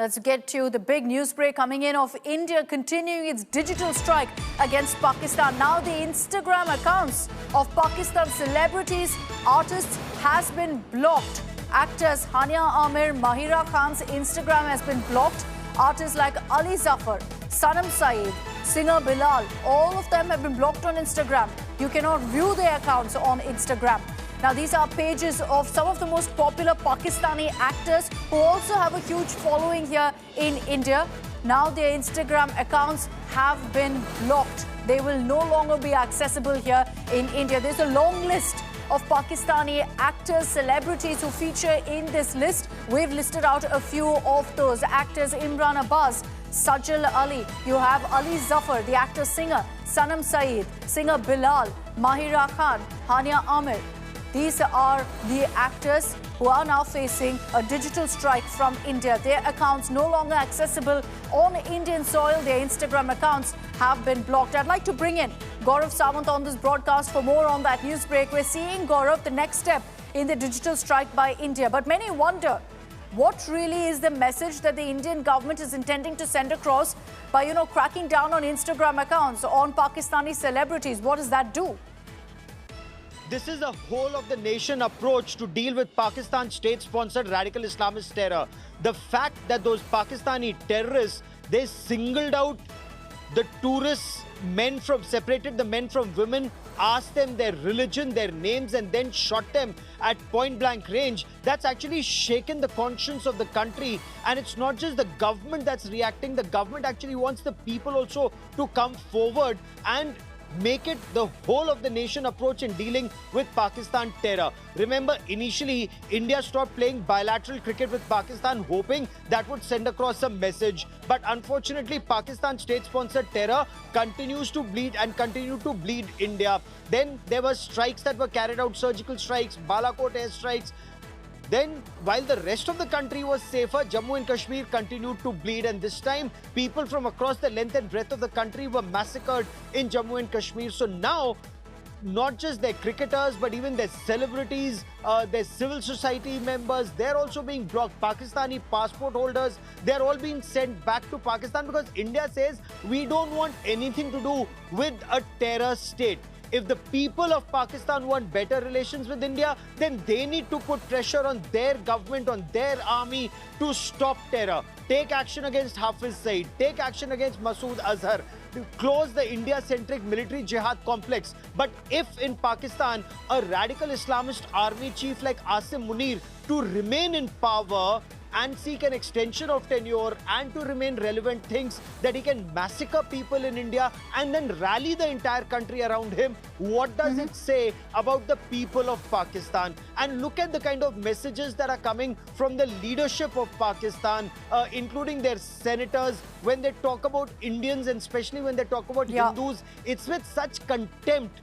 Let's get to the big news break coming in of India continuing its digital strike against Pakistan. Now the Instagram accounts of Pakistan celebrities, artists has been blocked. Actors Hania Amir, Mahira Khan's Instagram has been blocked. Artists like Ali Zafar, Sanam Saeed, singer Bilal, all of them have been blocked on Instagram. You cannot view their accounts on Instagram. Now, these are pages of some of the most popular Pakistani actors who also have a huge following here in India. Now, their Instagram accounts have been blocked. They will no longer be accessible here in India. There's a long list of Pakistani actors, celebrities who feature in this list. We've listed out a few of those actors: Imran Abbas, Sajal Ali. You have Ali Zafar, the actor-singer, Sanam Saeed, singer Bilal, Mahira Khan, Hania Amir. These are the actors who are now facing a digital strike from India. Their accounts no longer accessible on Indian soil. Their Instagram accounts have been blocked. I'd like to bring in Gaurav Sawant on this broadcast for more on that news break. We're seeing, Gaurav, the next step in the digital strike by India. But many wonder, what really is the message that the Indian government is intending to send across by, cracking down on Instagram accounts on Pakistani celebrities? What does that do? This is a whole of the nation approach to deal with Pakistan's state-sponsored radical Islamist terror. The fact that those Pakistani terrorists, they singled out the tourists, separated the men from women, asked them their religion, their names, and then shot them at point-blank range. That's actually shaken the conscience of the country. And it's not just the government that's reacting. The government actually wants the people also to come forward and make it the whole of the nation approach in dealing with Pakistan terror. Remember, initially, India stopped playing bilateral cricket with Pakistan, hoping that would send across some message. But unfortunately, Pakistan's state-sponsored terror continues to bleed and continue to bleed India. Then there were strikes that were carried out, surgical strikes, Balakot air strikes. Then, while the rest of the country was safer, Jammu and Kashmir continued to bleed. And this time, people from across the length and breadth of the country were massacred in Jammu and Kashmir. So now, not just their cricketers, but even their celebrities, their civil society members, they're also being blocked. Pakistani passport holders, they're all being sent back to Pakistan because India says we don't want anything to do with a terror state. If the people of Pakistan want better relations with India, then they need to put pressure on their government, on their army to stop terror. Take action against Hafiz Saeed. Take action against Masood Azhar. To close the India-centric military jihad complex. But if in Pakistan, a radical Islamist army chief like Asim Munir to remain in power and seek an extension of tenure and to remain relevant, thinks that he can massacre people in India and then rally the entire country around him, what does it say about the people of Pakistan? And look at the kind of messages that are coming from the leadership of Pakistan, including their senators, when they talk about Indians and especially when they talk about Hindus, it's with such contempt.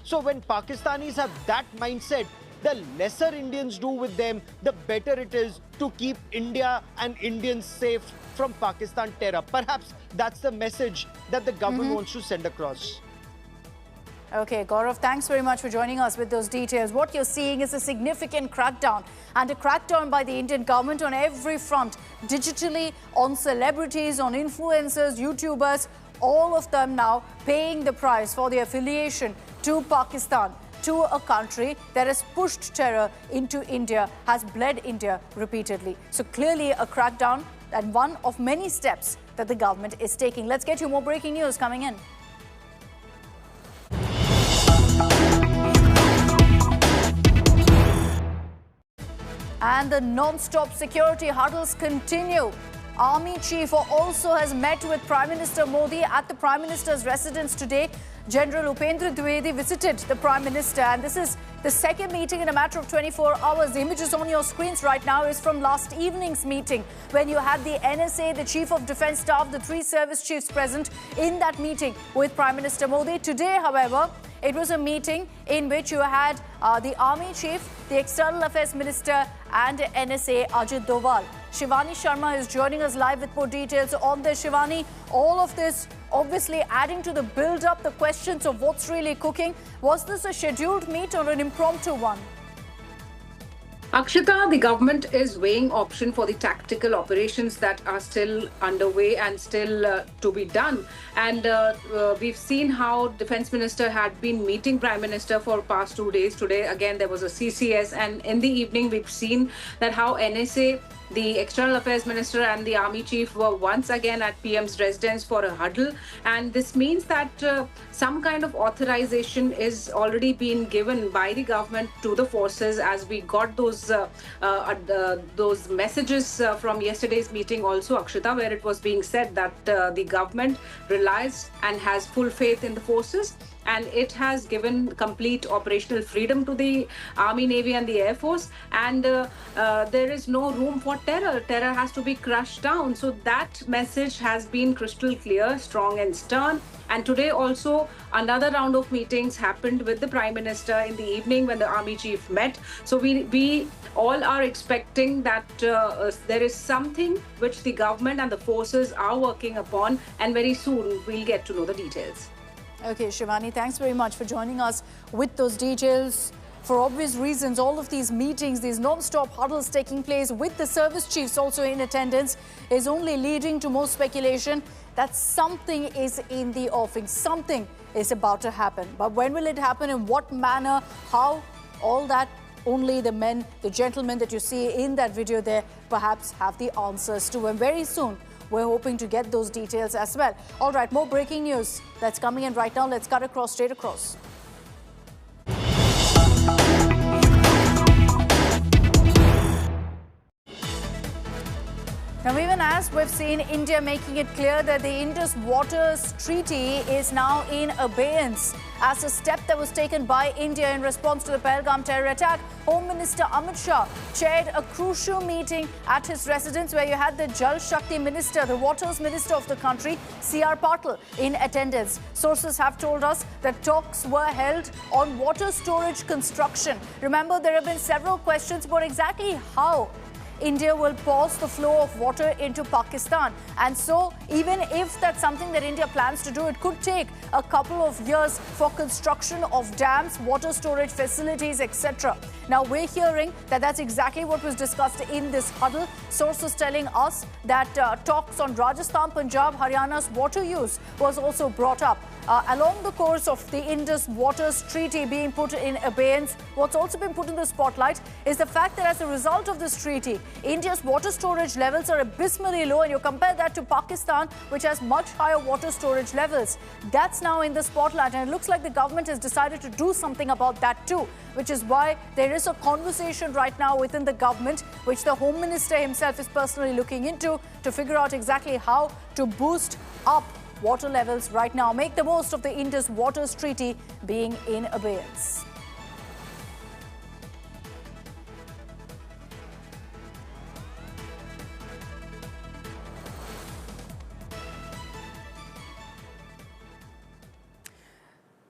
So when Pakistanis have that mindset, the lesser Indians do with them, the better it is to keep India and Indians safe from Pakistan terror. Perhaps that's the message that the government wants to send across. Okay, Gaurav, thanks very much for joining us with those details. What you're seeing is a significant crackdown, and a crackdown by the Indian government on every front, digitally, on celebrities, on influencers, YouTubers, all of them now paying the price for their affiliation to Pakistan, to a country that has pushed terror into India, has bled India repeatedly. So clearly a crackdown and one of many steps that the government is taking. Let's get you more breaking news coming in. And the non-stop security huddles continue. Army chief also has met with Prime Minister Modi at the Prime Minister's residence today. General Upendra Dwivedi visited the Prime Minister, and this is the second meeting in a matter of 24 hours. The images on your screens right now is from last evening's meeting when you had the NSA, the Chief of Defence Staff, the three service chiefs present in that meeting with Prime Minister Modi. Today, however, it was a meeting in which you had the Army Chief, the External Affairs Minister and NSA Ajit Doval. Shivani Sharma is joining us live with more details on this. Shivani, all of this obviously adding to the build-up, the questions of what's really cooking. Was this a scheduled meet or an impromptu one? Akshita, the government is weighing option for the tactical operations that are still underway and still to be done. And we've seen how Defense Minister had been meeting Prime Minister for past 2 days. Today, again, there was a CCS. And in the evening, we've seen that how NSA, the External Affairs Minister and the Army Chief were once again at PM's residence for a huddle. And this means that some kind of authorization is already being given by the government to the forces, as we got those messages from yesterday's meeting also, Akshita, where it was being said that the government relies and has full faith in the forces, and it has given complete operational freedom to the Army, Navy and the Air Force, and there is no room for terror. Terror has to be crushed down. So that message has been crystal clear, strong and stern. And today also another round of meetings happened with the Prime Minister in the evening when the Army Chief met. So we all are expecting that there is something which the government and the forces are working upon, and very soon we'll get to know the details. Okay, Shivani, thanks very much for joining us with those details. For obvious reasons, all of these meetings, these non-stop huddles taking place with the service chiefs also in attendance is only leading to more speculation that something is in the offing, something is about to happen. But when will it happen, in what manner, how, all that only the men, the gentlemen that you see in that video there perhaps have the answers to. And very soon, we're hoping to get those details as well. All right, more breaking news that's coming in right now. Let's cut across, straight across. Now, even as we've seen India making it clear that the Indus Waters Treaty is now in abeyance as a step that was taken by India in response to the Pahalgam terror attack, Home Minister Amit Shah chaired a crucial meeting at his residence where you had the Jal Shakti Minister, the Waters Minister of the country, C.R. Patil, in attendance. Sources have told us that talks were held on water storage construction. Remember, there have been several questions about exactly how India will pause the flow of water into Pakistan. And so, even if that's something that India plans to do, it could take a couple of years for construction of dams, water storage facilities, etc. Now, we're hearing that that's exactly what was discussed in this huddle. Sources telling us that talks on Rajasthan, Punjab, Haryana's water use was also brought up. Along the course of the Indus Waters Treaty being put in abeyance, what's also been put in the spotlight is the fact that as a result of this treaty, India's water storage levels are abysmally low, and you compare that to Pakistan, which has much higher water storage levels. That's now in the spotlight, and it looks like the government has decided to do something about that too, which is why there is a conversation right now within the government, which the Home Minister himself is personally looking into to figure out exactly how to boost up water levels right now, make the most of the Indus Waters Treaty being in abeyance.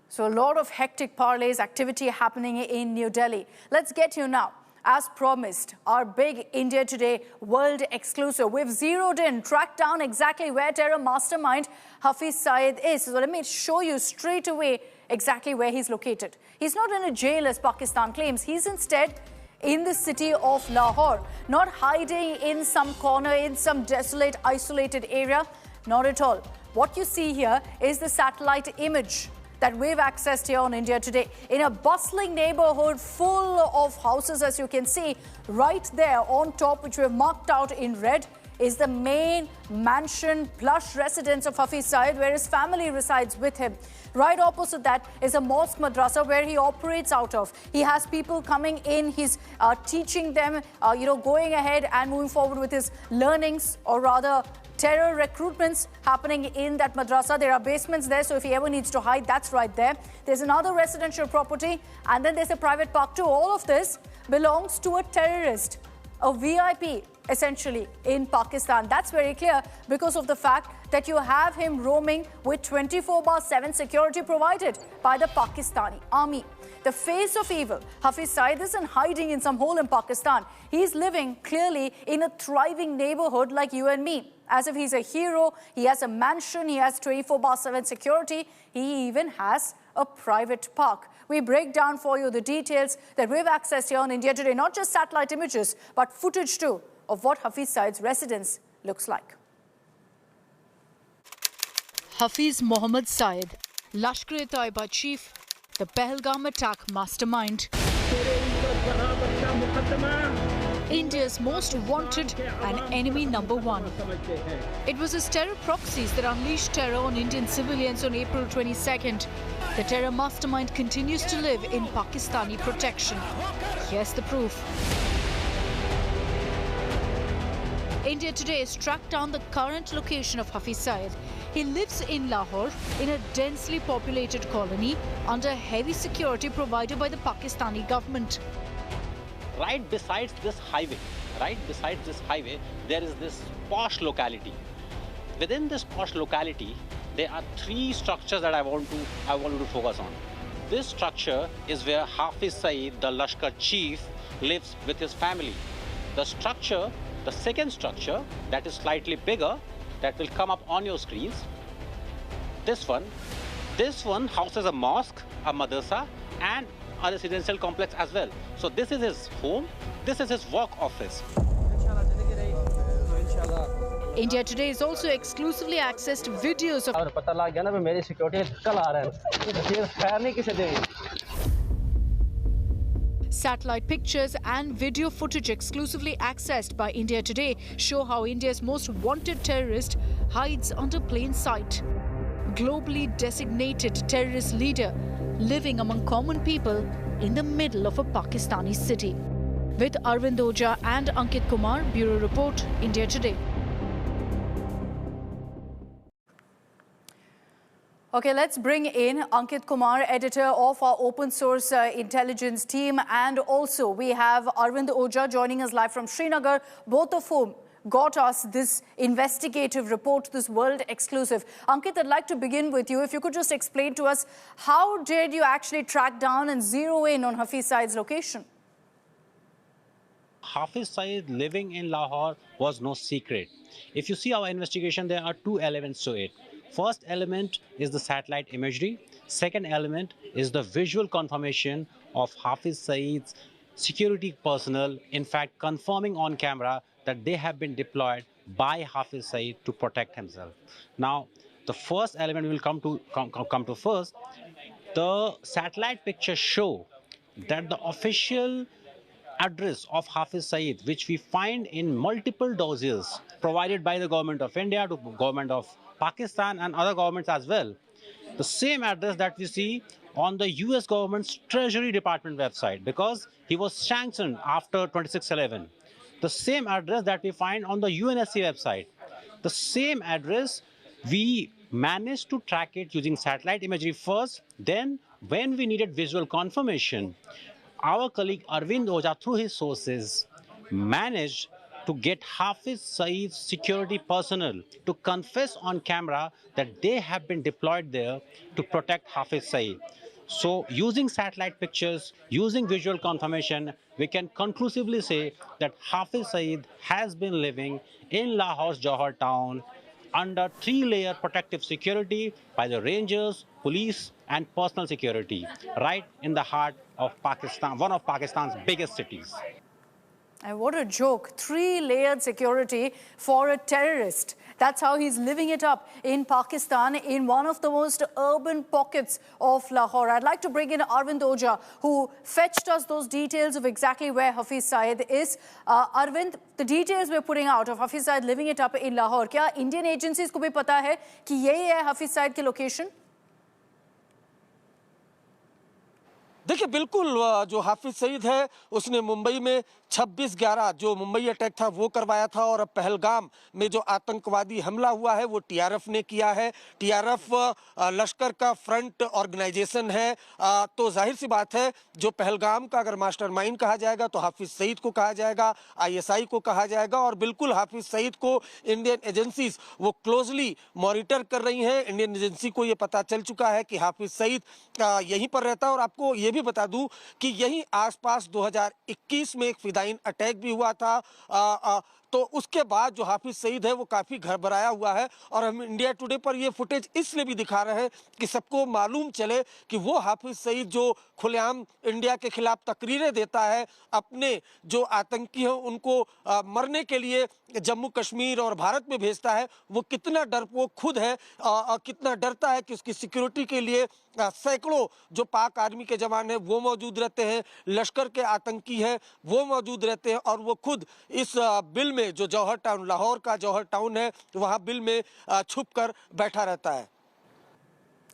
So a lot of hectic parlays activity happening in New Delhi. Let's get you now. As promised, our big India Today world exclusive. We've zeroed in, tracked down exactly where terror mastermind Hafiz Saeed is. So let me show you straight away exactly where he's located. He's not in a jail as Pakistan claims. He's instead in the city of Lahore, not hiding in some corner, in some desolate, isolated area. Not at all. What you see here is the satellite image that we've accessed here on India Today. In a bustling neighborhood full of houses, as you can see, right there on top, which we've marked out in red, is the main mansion plush residence of Hafiz Saeed, where his family resides with him. Right opposite that is a mosque madrasa where he operates out of. He has people coming in, he's teaching them, going ahead and moving forward with his learnings, or rather terror recruitments happening in that madrasa. There are basements there, so if he ever needs to hide, that's right there. There's another residential property, and then there's a private park too. All of this belongs to a terrorist, a VIP, essentially, in Pakistan. That's very clear because of the fact that you have him roaming with 24/7 security provided by the Pakistani army. The face of evil, Hafiz Saeed, isn't hiding in some hole in Pakistan. He's living clearly in a thriving neighborhood like you and me. As if he's a hero, he has a mansion, he has 24/7 security, he even has a private park. we break down for you the details that we've accessed here on India Today. Not just satellite images, but footage too of what Hafiz Saeed's residence looks like. Hafiz Mohammed Saeed, Lashkar-e-Taiba chief, the Pahalgam attack mastermind. India's most wanted and enemy number one. It was his terror proxies that unleashed terror on Indian civilians on April 22nd. The terror mastermind continues to live in Pakistani protection. Here's the proof. India Today has tracked down the current location of Hafiz Saeed. He lives in Lahore in a densely populated colony under heavy security provided by the Pakistani government. Right beside this highway, there is this posh locality. Within this posh locality, there are three structures that I want to focus on. This structure is where Hafiz Saeed, the Lashkar chief, lives with his family. The second structure that is slightly bigger, that will come up on your screens. This one houses a mosque, a madrasa, and a residential complex as well. So this is his home, this is his work office. India Today has also exclusively accessed videos of satellite pictures and video footage exclusively accessed by India Today show how India's most wanted terrorist hides under plain sight. Globally designated terrorist leader living among common people in the middle of a Pakistani city. With Arvind Oja and Ankit Kumar, Bureau Report, India Today. Okay, let's bring in Ankit Kumar, editor of our open source intelligence team, and also we have Arvind Oja joining us live from Srinagar, both of whom got us this investigative report, this world exclusive. Ankit, I'd like to begin with you. If you could just explain to us, how did you actually track down and zero in on Hafiz Saeed's location? Hafiz Saeed living in Lahore was no secret. If you see our investigation, there are two elements to it. First element is the satellite imagery. Second element is the visual confirmation of Hafiz Saeed's security personnel, in fact, confirming on camera that they have been deployed by Hafiz Saeed to protect himself. Now, the first element will come to first. The satellite pictures show that the official address of Hafiz Saeed, which we find in multiple dossiers provided by the government of India to government of Pakistan and other governments as well, the same address that we see on the US government's Treasury Department website, because he was sanctioned after 26/11. The same address that we find on the UNSC website. The same address, we managed to track it using satellite imagery first. Then, when we needed visual confirmation, our colleague Arvind Oja, through his sources, managed to get Hafiz Saeed's security personnel to confess on camera that they have been deployed there to protect Hafiz Saeed. So using satellite pictures, using visual confirmation, we can conclusively say that Hafiz Saeed has been living in Lahore's Johar town under three-layer protective security by the rangers, police, and personal security, right in the heart of Pakistan, one of Pakistan's biggest cities. And what a joke, three-layered security for a terrorist. That's how he's living it up in Pakistan, in one of the most urban pockets of Lahore. I'd like to bring in Arvind Oja, who fetched us those details of exactly where Hafiz Saeed is. Arvind, the details we're putting out of Hafiz Saeed living it up in Lahore, क्या Indian agencies को भी पता है कि यही है Hafiz Saeed की location? देखिए बिल्कुल जो हाफिज सईद है उसने मुंबई में 26/11 जो मुंबई अटैक था वो करवाया था और अब पहलगाम में जो आतंकवादी हमला हुआ है वो टीआरएफ ने किया है। टीआरएफ लश्कर का फ्रंट ऑर्गेनाइजेशन है, तो जाहिर सी बात है जो पहलगाम का अगर मास्टरमाइंड कहा जाएगा तो हाफिज सईद को कहा जाएगा, आईएसआई को कहा जाएगा और बिल्कुल हाफिज सईद को इंडियन एजेंसीज वो क्लोजली मॉनिटर कर रही हैं। इंडियन एजेंसी को ये पता चल चुका है कि हाफिज सईद यहीं पर रहता है और आपको ये भी बता दूं कि यही आसपास 2021 में एक फिदाइन अटैक भी हुआ था। तो उसके बाद जो हाफिज सईद है वो काफ़ी घबराया हुआ है और हम इंडिया टुडे पर ये फुटेज इसलिए भी दिखा रहे हैं कि सबको मालूम चले कि वो हाफिज सईद जो खुलेआम इंडिया के खिलाफ तकरीरें देता है, अपने जो आतंकी हैं उनको मरने के लिए जम्मू कश्मीर और भारत में भेजता है, वो कितना डरपोक खुद है, कितना डरता है कि उसकी सिक्योरिटी के लिए सैकड़ों जो पाक आर्मी के जवान हैं वो मौजूद रहते हैं, लश्कर के आतंकी हैं वो मौजूद रहते हैं और वो खुद इस बिल में जो जौहर टाउन, लाहौर का जौहर टाउन है, वहाँ बिल में छुप कर बैठा रहता है।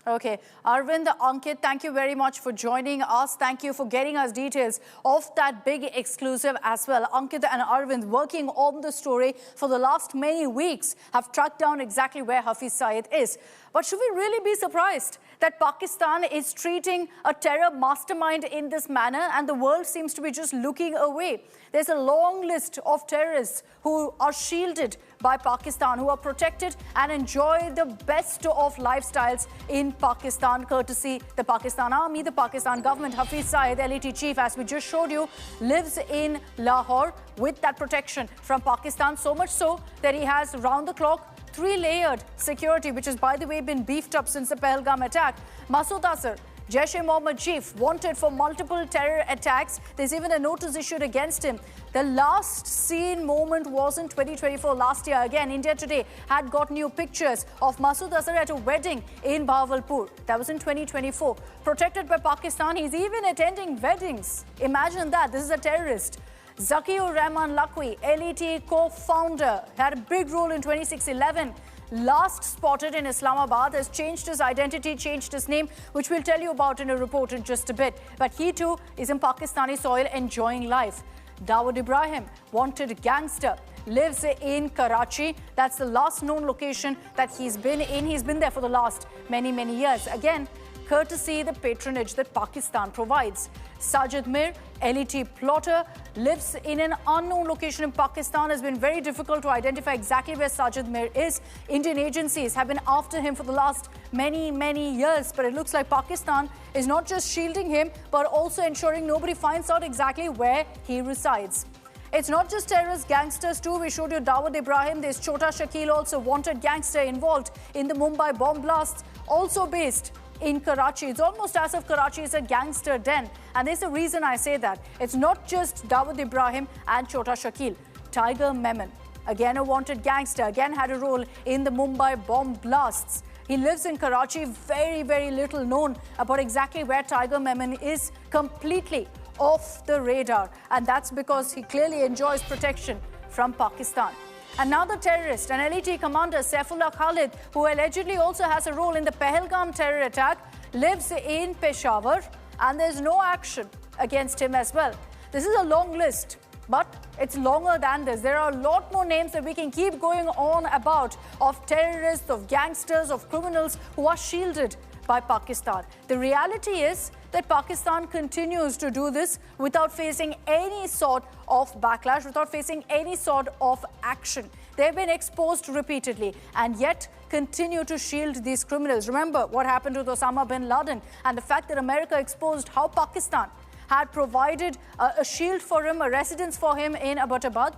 Okay, Arvind, Ankit, thank you very much for joining us. Thank you for getting us details of that big exclusive as well. Ankit and Arvind, working on the story for the last many weeks, have tracked down exactly where Hafiz Saeed is. But should we really be surprised that Pakistan is treating a terror mastermind in this manner and the world seems to be just looking away? There's a long list of terrorists who are shielded by Pakistan, who are protected and enjoy the best of lifestyles in Pakistan, courtesy the Pakistan Army, the Pakistan government. Hafiz Saeed, LAT chief, as we just showed you, lives in Lahore with that protection from Pakistan, so much so that he has round-the-clock 3-layered security, which has, by the way, been beefed up since the Pahalgam attack. Masood Azhar, Jaish-e-Mohammed chief, wanted for multiple terror attacks. There's even a notice issued against him. The last seen moment was in 2024, last year. Again, India Today had got new pictures of Masood Azhar at a wedding in Bahawalpur. That was in 2024. Protected by Pakistan, he's even attending weddings. Imagine that. This is a terrorist. Zakiur Rahman Lakhvi, LET co-founder, had a big role in 2611. Last spotted in Islamabad, has changed his identity, changed his name, which we'll tell you about in a report in just a bit. But he too is in Pakistani soil enjoying life. Dawood Ibrahim, wanted gangster, lives in Karachi. That's the last known location that he's been in. He's been there for the last many, many years. Again, courtesy the patronage that Pakistan provides. Sajid Mir, LET plotter, lives in an unknown location in Pakistan. Has been very difficult to identify exactly where Sajid Mir is. Indian agencies have been after him for the last many, many years. But it looks like Pakistan is not just shielding him, but also ensuring nobody finds out exactly where he resides. It's not just terrorists, gangsters too. We showed you Dawood Ibrahim. There's Chota Shakil, also wanted gangster involved in the Mumbai bomb blasts, also based in Karachi. It's almost as if Karachi is a gangster den. And there's a reason I say that. It's not just Dawood Ibrahim and Chota Shakil. Tiger Memon, again a wanted gangster, again had a role in the Mumbai bomb blasts. He lives in Karachi. Very, very little known about exactly where Tiger Memon is. Completely off the radar. And that's because he clearly enjoys protection from Pakistan. Another terrorist, an LET commander, Saifullah Khalid, who allegedly also has a role in the Pahalgam terror attack, lives in Peshawar, and there's no action against him as well. This is a long list, but it's longer than this. There are a lot more names that we can keep going on about of terrorists, of gangsters, of criminals who are shielded by Pakistan. The reality is that Pakistan continues to do this without facing any sort of backlash, without facing any sort of action. They've been exposed repeatedly and yet continue to shield these criminals. Remember what happened with Osama bin Laden and the fact that America exposed how Pakistan had provided a shield for him, a residence for him in Abbottabad.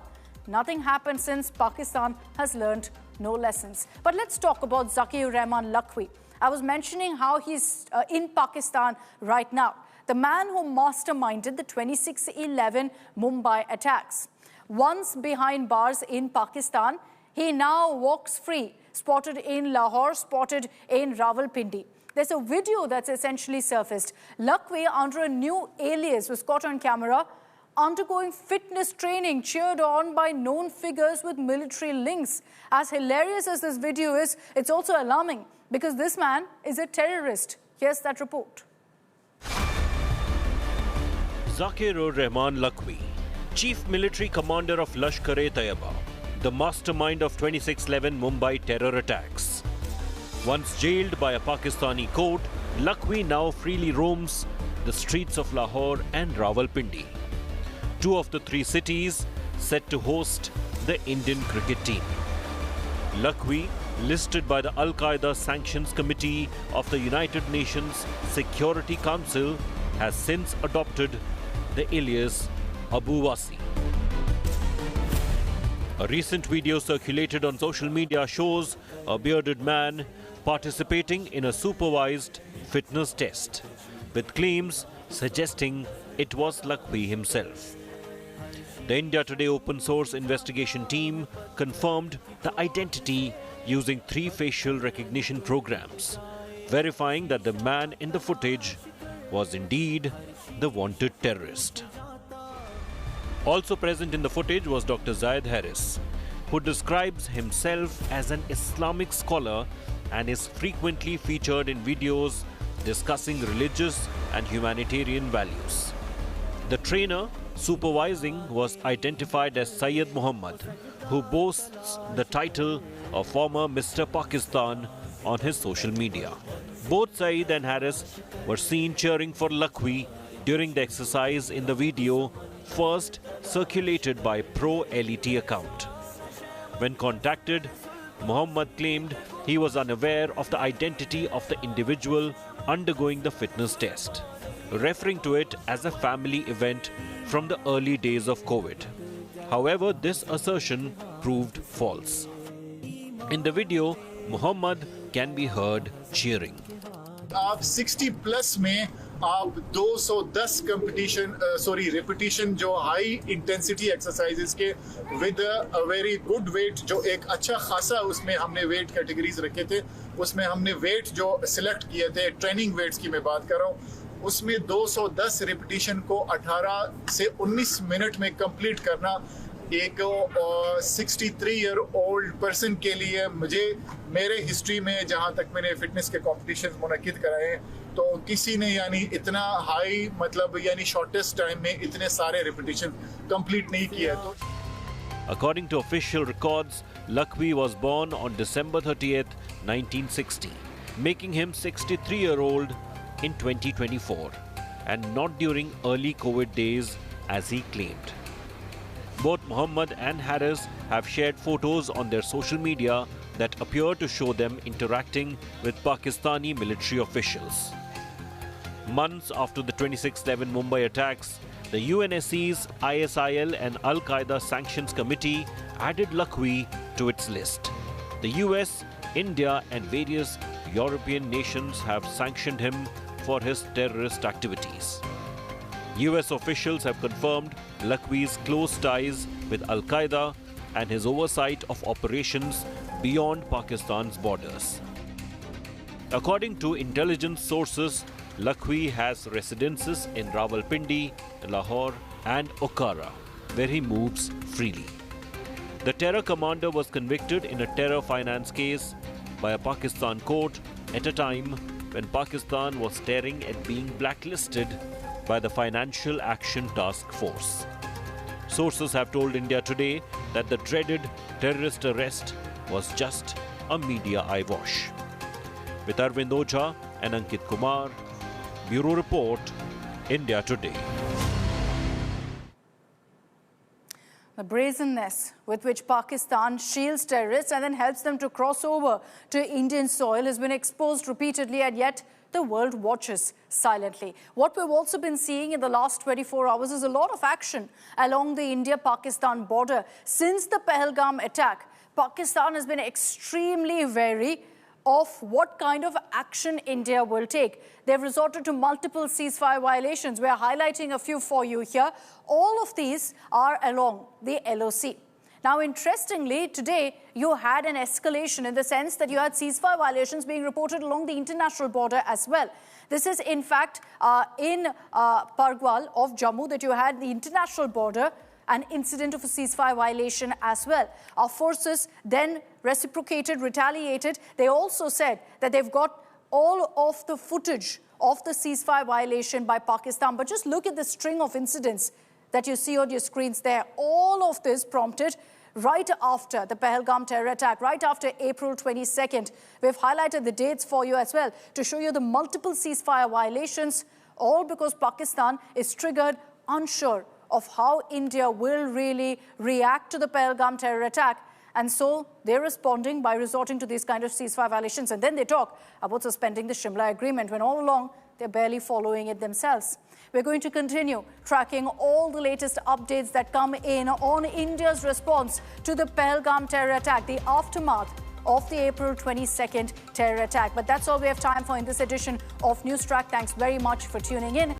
Nothing happened since. Pakistan has learned no lessons. But let's talk about Zakiur Rahman Lakhvi. I was mentioning how he's in Pakistan right now. The man who masterminded the 2611 Mumbai attacks. Once behind bars in Pakistan, he now walks free. Spotted in Lahore, spotted in Rawalpindi. There's a video that's essentially surfaced. Lakhvi, under a new alias, was caught on camera undergoing fitness training, cheered on by known figures with military links. As hilarious as this video is, it's also alarming because this man is a terrorist. Here's that report. Zakiur Rahman Lakhvi, Chief Military Commander of Lashkar-e-Taiba, the mastermind of 2611 Mumbai terror attacks. Once jailed by a Pakistani court, Lakhvi now freely roams the streets of Lahore and Rawalpindi, two of the three cities set to host the Indian cricket team. Lakhvi, listed by the Al-Qaeda Sanctions Committee of the United Nations Security Council, has since adopted the alias Abu Wasi. A recent video circulated on social media shows a bearded man participating in a supervised fitness test, with claims suggesting it was Lakhvi himself. The India Today open source investigation team confirmed the identity using 3 facial recognition programs, verifying that the man in the footage was indeed the wanted terrorist. Also present in the footage was Dr. Saeed Harris, who describes himself as an Islamic scholar and is frequently featured in videos discussing religious and humanitarian values. The trainer supervising was identified as Saeed Muhammad, who boasts the title of former Mr. Pakistan on his social media. Both Saeed and Harris were seen cheering for Lakhvi during the exercise in the video first circulated by pro-LET account. When contacted, Muhammad claimed he was unaware of the identity of the individual undergoing the fitness test, referring to it as a family event from the early days of COVID. However, this assertion proved false. In the video, Muhammad can be heard cheering. आप 60 plus में आप 210 repetition जो high intensity exercises के with a very good weight, जो एक अच्छा खासा उसमें हमने वेट कैटेगरीज रखे थे, उसमें हमने वेट जो सिलेक्ट किए थे, ट्रेनिंग वेट्स की मैं बात कर रहा हूँ, उसमें 210 रिपीटिशन को 18 से 19 मिनट में कंप्लीट करना एक 63 ईयर ओल्ड पर्सन के लिए, मेरे हिस्ट्री में जहाँ तक मैंने फिटनेस के कॉम्पिटिशन्स मुनक्किद कराए हैं, तो किसी ने यानी इतना हाई मतलब यानी शॉर्टेस्ट टाइम में इतने सारे रिपीटिशन कंप्लीट नहीं किया। तो According to official records, Lakhvi was born on December 30th, 1960, making him 63-year-old in 2024, and not during early COVID days as he claimed. Both Muhammad and Harris have shared photos on their social media that appear to show them interacting with Pakistani military officials. Months after the 26/11 Mumbai attacks, the UNSC's ISIL and Al-Qaeda Sanctions Committee added Lakhvi to its list. The US, India and various European nations have sanctioned him for his terrorist activities. US officials have confirmed Lakhvi's close ties with Al-Qaeda and his oversight of operations beyond Pakistan's borders. According to intelligence sources, Lakhvi has residences in Rawalpindi, Lahore and Okara, where he moves freely. The terror commander was convicted in a terror finance case by a Pakistan court at a time when Pakistan was staring at being blacklisted by the Financial Action Task Force. Sources have told India Today that the dreaded terrorist arrest was just a media eyewash. With Arvind Oja and Ankit Kumar, Bureau Report, India Today. The brazenness with which Pakistan shields terrorists and then helps them to cross over to Indian soil has been exposed repeatedly, and yet the world watches silently. What we've also been seeing in the last 24 hours is a lot of action along the India-Pakistan border. Since the Pahalgam attack, Pakistan has been extremely wary of what kind of action India will take. They've resorted to multiple ceasefire violations. We're highlighting a few for you here. All of these are along the LOC. Now, interestingly, today you had an escalation in the sense that you had ceasefire violations being reported along the international border as well. This is, in fact, in Pargwal of Jammu that you had the international border, an incident of a ceasefire violation as well. Our forces then reciprocated, retaliated. They also said that they've got all of the footage of the ceasefire violation by Pakistan. But just look at the string of incidents that you see on your screens there. All of this prompted right after the Pahalgam terror attack, right after April 22nd. We've highlighted the dates for you as well to show you the multiple ceasefire violations, all because Pakistan is triggered, unsure of how India will really react to the Pahalgam terror attack. And so they're responding by resorting to these kind of ceasefire violations. And then they talk about suspending the Shimla agreement, when all along they're barely following it themselves. We're going to continue tracking all the latest updates that come in on India's response to the Pahalgam terror attack, the aftermath of the April 22nd terror attack. But that's all we have time for in this edition of NewsTrack. Thanks very much for tuning in.